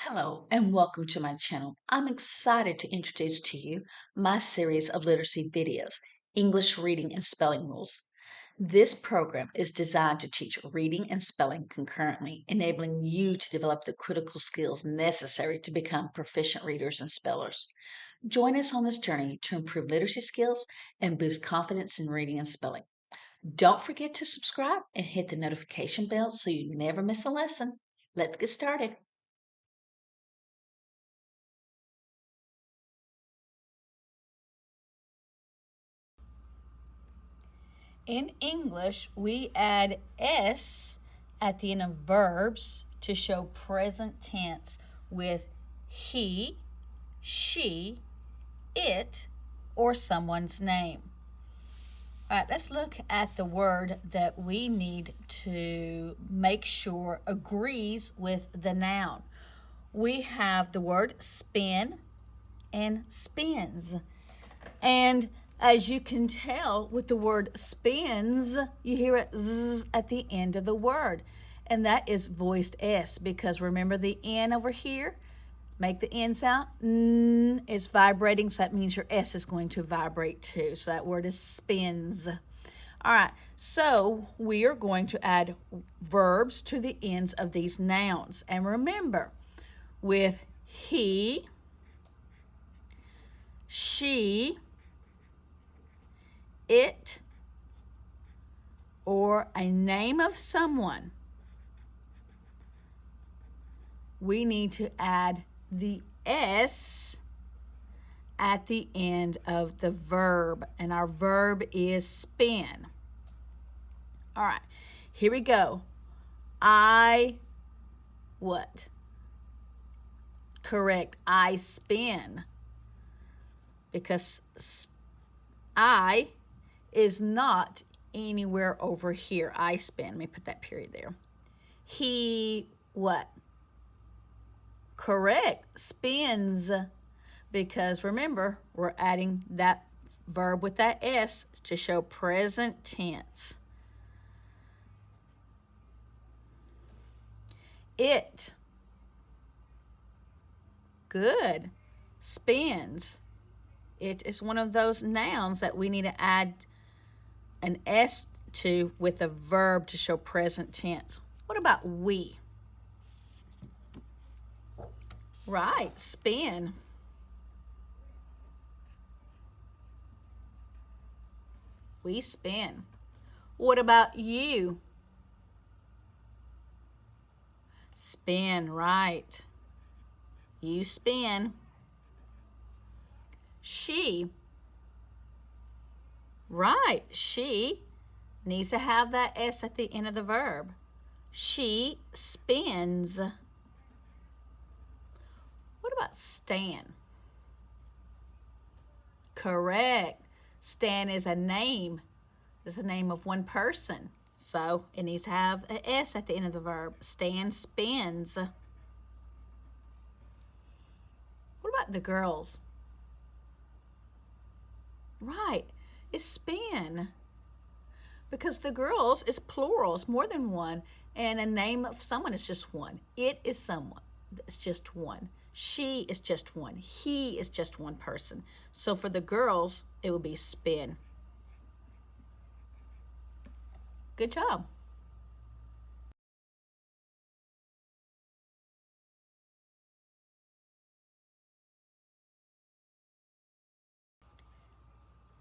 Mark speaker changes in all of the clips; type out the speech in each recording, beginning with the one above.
Speaker 1: Hello and welcome to my channel. I'm excited to introduce to you my series of literacy videos, English Reading and Spelling Rules. This program is designed to teach reading and spelling concurrently, enabling you to develop the critical skills necessary to become proficient readers and spellers. Join us on this journey to improve literacy skills and boost confidence in reading and spelling. Don't forget to subscribe and hit the notification bell so you never miss a lesson. Let's get started.
Speaker 2: In English, we add S at the end of verbs to show present tense with he, she, it, or someone's name. All right, let's look at the word that we need to make sure agrees with the noun. We have the word spin and spins. And as you can tell with the word spins, you hear a z at the end of the word. And that is voiced S because remember the N over here? Make the N sound. N is vibrating, so that means your S is going to vibrate too. So that word is spins. All right, so we are going to add verbs to the ends of these nouns. And remember, with he, she, it, or a name of someone, we need to add the S at the end of the verb, and our verb is spin. All right, here we go. I what? Correct. I spin because I is not anywhere over here. I spin. Let me put that period there. He what? Correct. Spins. Because remember, we're adding that verb with that S to show present tense. It. Good. Spins. It is one of those nouns that we need to add an S to with a verb to show present tense. What about we? Right, spin. We spin. What about you? Spin, right. You spin. She. Right, she needs to have that S at the end of the verb. She spins. What about Stan? Correct. Stan is a name. It's the name of one person. So it needs to have an S at the end of the verb. Stan spins. What about the girls? Right. It's spin. Because the girls is plural, it's more than one, and a name of someone is just one. It is someone. It's just one. She is just one. He is just one person. So for the girls, it would be spin. Good job.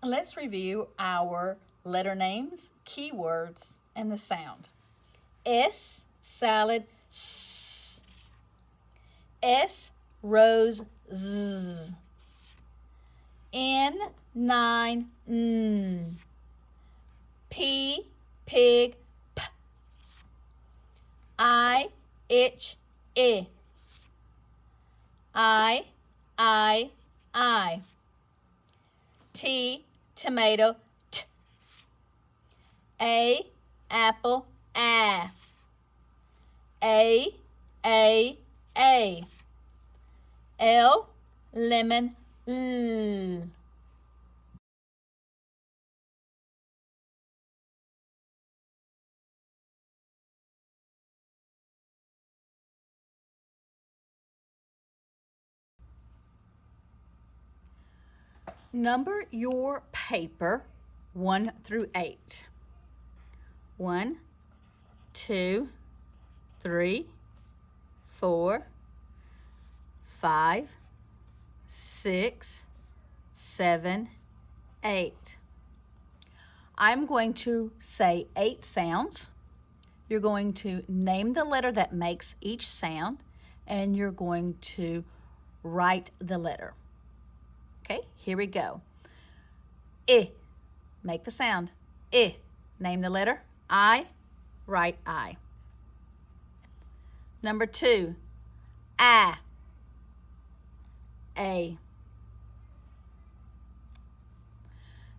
Speaker 2: Let's review our letter names, keywords, and the sound. S, salad, S. S, rose, Z. N, nine, N. P, pig, P. I, itch, I. I. T, tomato, T. A, apple, A. A. L, lemon, L. Number your paper 1 through 8. 1, 2, 3, 4, 5, 6, 7, 8. I'm going to say 8 sounds. You're going to name the letter that makes each sound, and you're going to write the letter. Okay, here we go. I, make the sound. I, name the letter. I, write I. Number 2, a.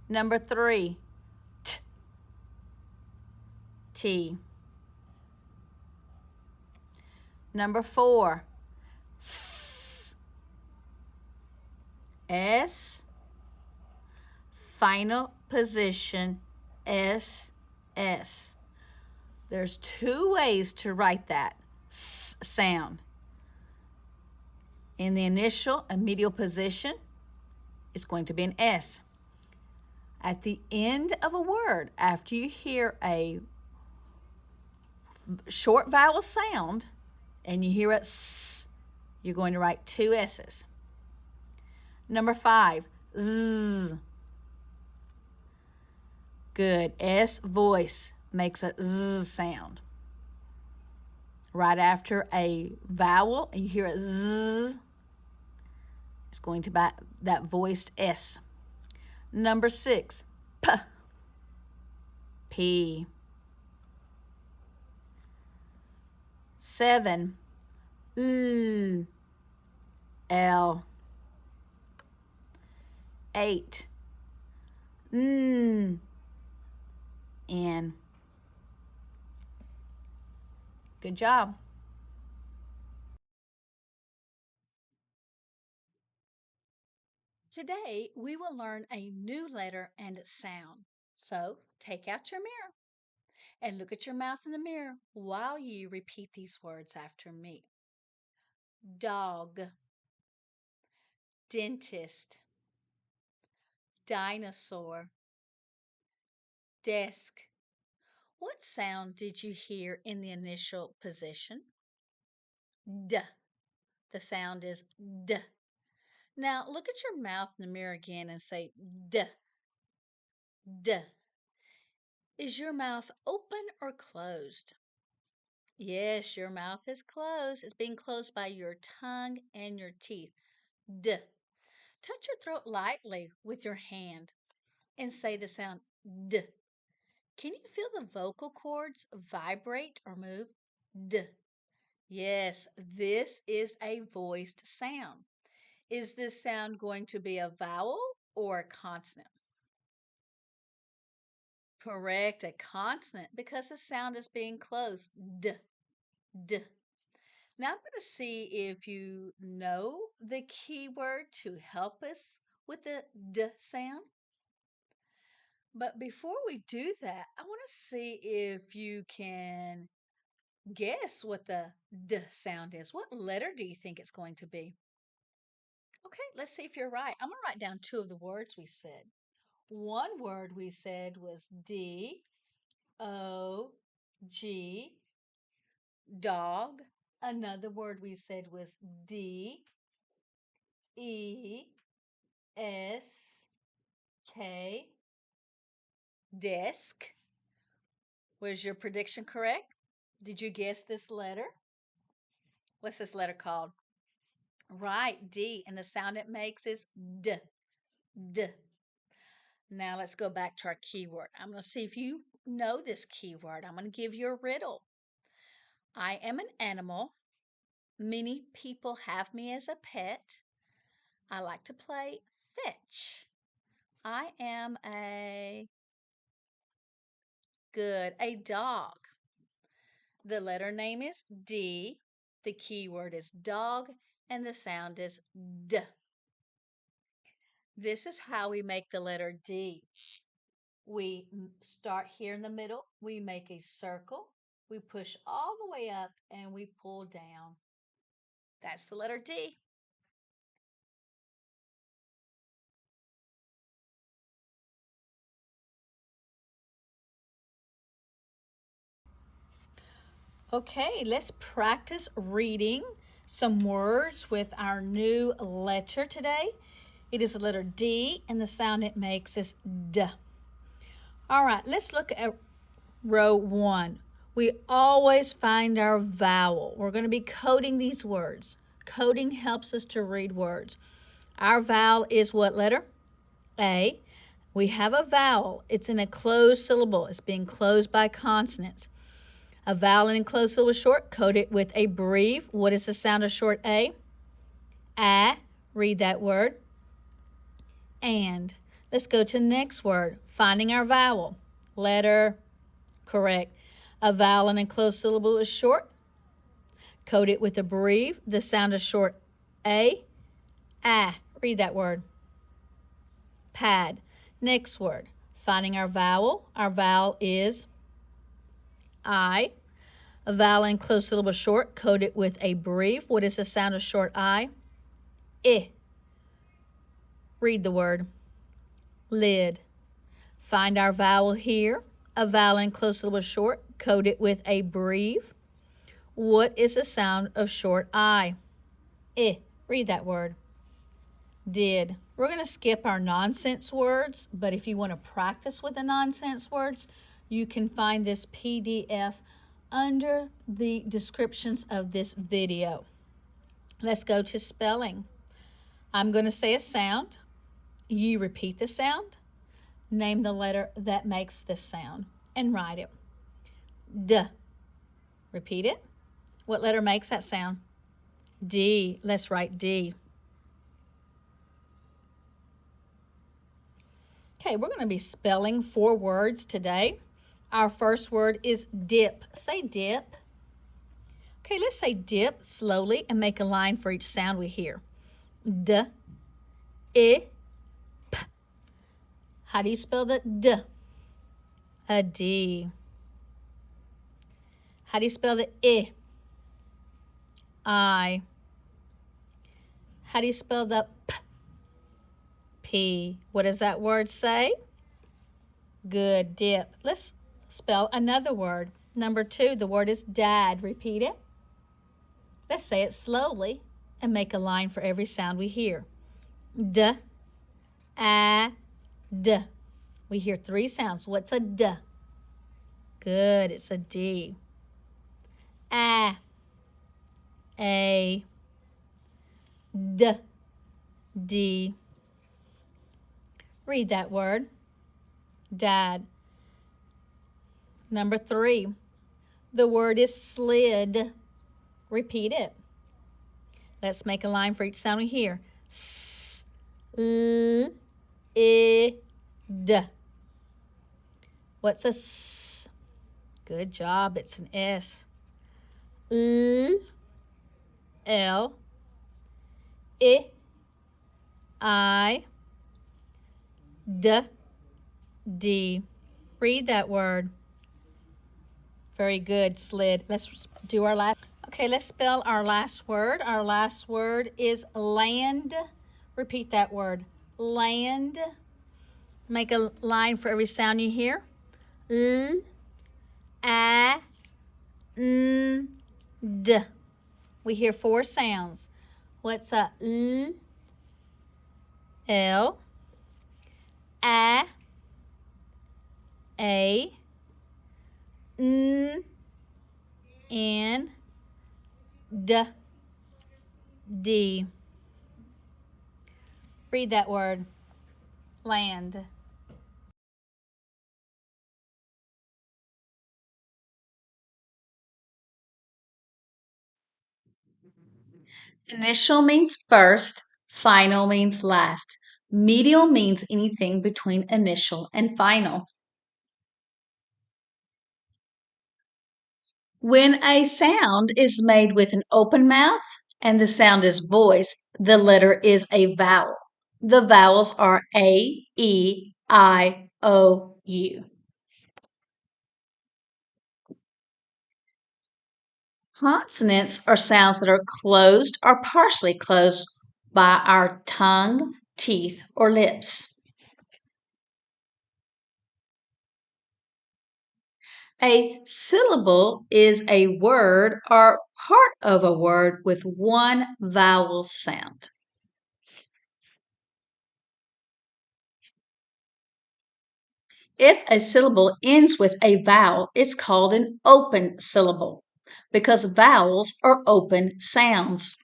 Speaker 2: Number 3, T. Number 4, S. S. Final position, S, S. There's 2 ways to write that S sound. In the initial and medial position, it's going to be an S. At the end of a word, after you hear a short vowel sound and you hear a S, you're going to write 2 S's. Number 5, Z. Good. S voice makes a Z sound. Right after a vowel and you hear a Z, it's going to be that voiced S. Number 6, P. P. 7, L. L. 8, N. N. Good job.
Speaker 1: Today, we will learn a new letter and sound. So, take out your mirror and look at your mouth in the mirror while you repeat these words after me. Dog, dentist, dinosaur, desk. What sound did you hear in the initial position? D. The sound is D. Now look at your mouth in the mirror again and say D. D. Is your mouth open or closed? Yes, your mouth is closed. It's being closed by your tongue and your teeth. D. Touch your throat lightly with your hand and say the sound D. Can you feel the vocal cords vibrate or move? D. Yes, this is a voiced sound. Is this sound going to be a vowel or a consonant? Correct, a consonant because the sound is being closed. D, D. Now I'm going to see if you know the keyword to help us with the D sound. But before we do that, I want to see if you can guess what the D sound is. What letter do you think it's going to be? Okay, let's see if you're right. I'm going to write down 2 of the words we said. One word we said was D, O, G, dog. Another word we said was D, E, S, K, desk. Was your prediction correct? Did you guess this letter? What's this letter called? Right, D. And the sound it makes is D, D. Now let's go back to our keyword. I'm going to see if you know this keyword. I'm going to give you a riddle. I am an animal. Many people have me as a pet. I like to play fetch. I am a dog. The letter name is D. The keyword is dog and the sound is D. This is how we make the letter D. We start here in the middle. We make a circle. We push all the way up and we pull down. That's the letter D.
Speaker 2: Okay, let's practice reading some words with our new letter today. It is the letter D, and the sound it makes is D. All right, let's look at row 1. We always find our vowel. We're going to be coding these words. Coding helps us to read words. Our vowel is what letter? A. We have a vowel. It's in a closed syllable. It's being closed by consonants. A vowel in a closed syllable short, code it with a brief. What is the sound of short A? A. Read that word. And. Let's go to the next word. Finding our vowel. Letter. Correct. A vowel in a closed syllable is short. Code it with a brief. The sound of short A. A. Read that word. Pad. Next word. Finding our vowel. Our vowel is I. A vowel in closed syllable short. Code it with a brief. What is the sound of short I? I. Read the word. Lid. Find our vowel here. A vowel in closed syllable short. Code it with a brief. What is the sound of short I? I. Read that word. Did. We're going to skip our nonsense words, but if you want to practice with the nonsense words, you can find this PDF under the descriptions of this video. Let's go to spelling. I'm going to say a sound. You repeat the sound. Name the letter that makes this sound and write it. D. Repeat it. What letter makes that sound? D. Let's write D. Okay, we're going to be spelling 4 words today. Our first word is dip. Say dip. Okay, let's say dip slowly and make a line for each sound we hear. D, I, P. How do you spell the D? A D. How do you spell the I? How do you spell the P? P. What does that word say? Good, dip. Let's spell another word. Number 2, the word is dad. Repeat it. Let's say it slowly and make a line for every sound we hear. D, A, D. We hear 3 sounds. What's a D? Good, it's a D. A, D, D. Read that word. Dad. Number 3, the word is slid. Repeat it. Let's make a line for each sound we hear. S, L, I, D. What's a S? Good job. It's an S. L, L, I, D, D. Read that word. Very good, slid. Let's do our last. Okay, let's spell our last word. Our last word is land. Repeat that word. Land. Make a line for every sound you hear. L, A, N, D. We hear 4 sounds. What's a L, L, A, N, D, D. Read that word. Land.
Speaker 1: Initial means first, final means last. Medial means anything between initial and final. When a sound is made with an open mouth and the sound is voiced, the letter is a vowel. The vowels are A, E, I, O, U. Consonants are sounds that are closed or partially closed by our tongue, teeth, or lips. A syllable is a word or part of a word with one vowel sound. If a syllable ends with a vowel, it's called an open syllable because vowels are open sounds.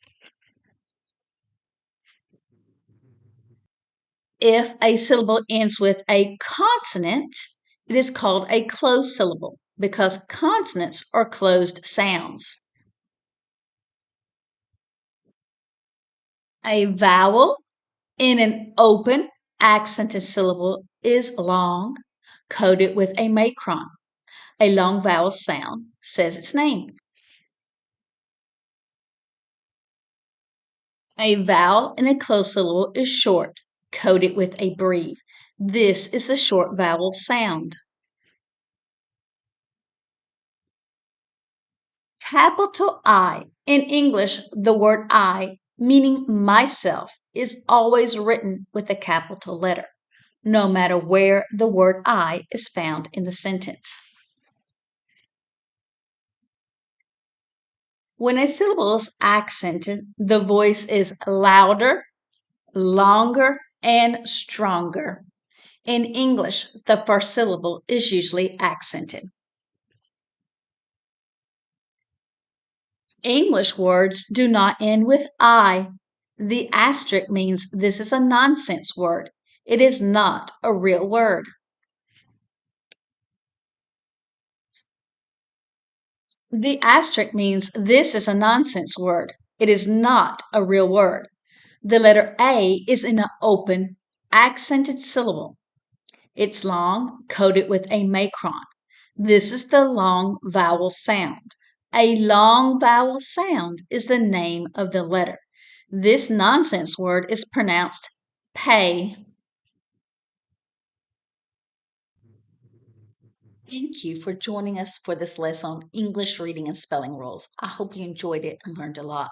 Speaker 1: If a syllable ends with a consonant, it is called a closed syllable because consonants are closed sounds. A vowel in an open accented syllable is long, coded with a macron. A long vowel sound says its name. A vowel in a closed syllable is short, coded with a breve. This is the short vowel sound. Capital I. In English, the word I, meaning myself, is always written with a capital letter, no matter where the word I is found in the sentence. When a syllable is accented, the voice is louder, longer, and stronger. In English, the first syllable is usually accented. English words do not end with I. The asterisk means this is a nonsense word. It is not a real word. The asterisk means this is a nonsense word. It is not a real word. The letter A is in an open, accented syllable. It's long, coded with a macron. This is the long vowel sound. A long vowel sound is the name of the letter. This nonsense word is pronounced pay. Thank you for joining us for this lesson on English reading and spelling rules. I hope you enjoyed it and learned a lot.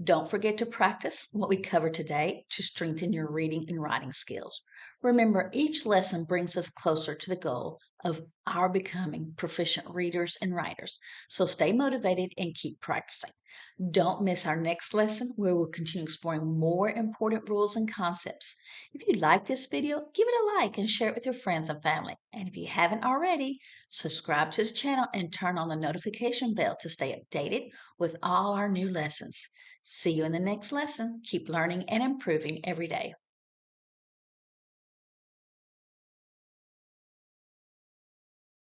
Speaker 1: Don't forget to practice what we covered today to strengthen your reading and writing skills. Remember, each lesson brings us closer to the goal of our becoming proficient readers and writers. So stay motivated and keep practicing. Don't miss our next lesson where we'll continue exploring more important rules and concepts. If you like this video, give it a like and share it with your friends and family. And if you haven't already, subscribe to the channel and turn on the notification bell to stay updated with all our new lessons. See you in the next lesson. Keep learning and improving every day.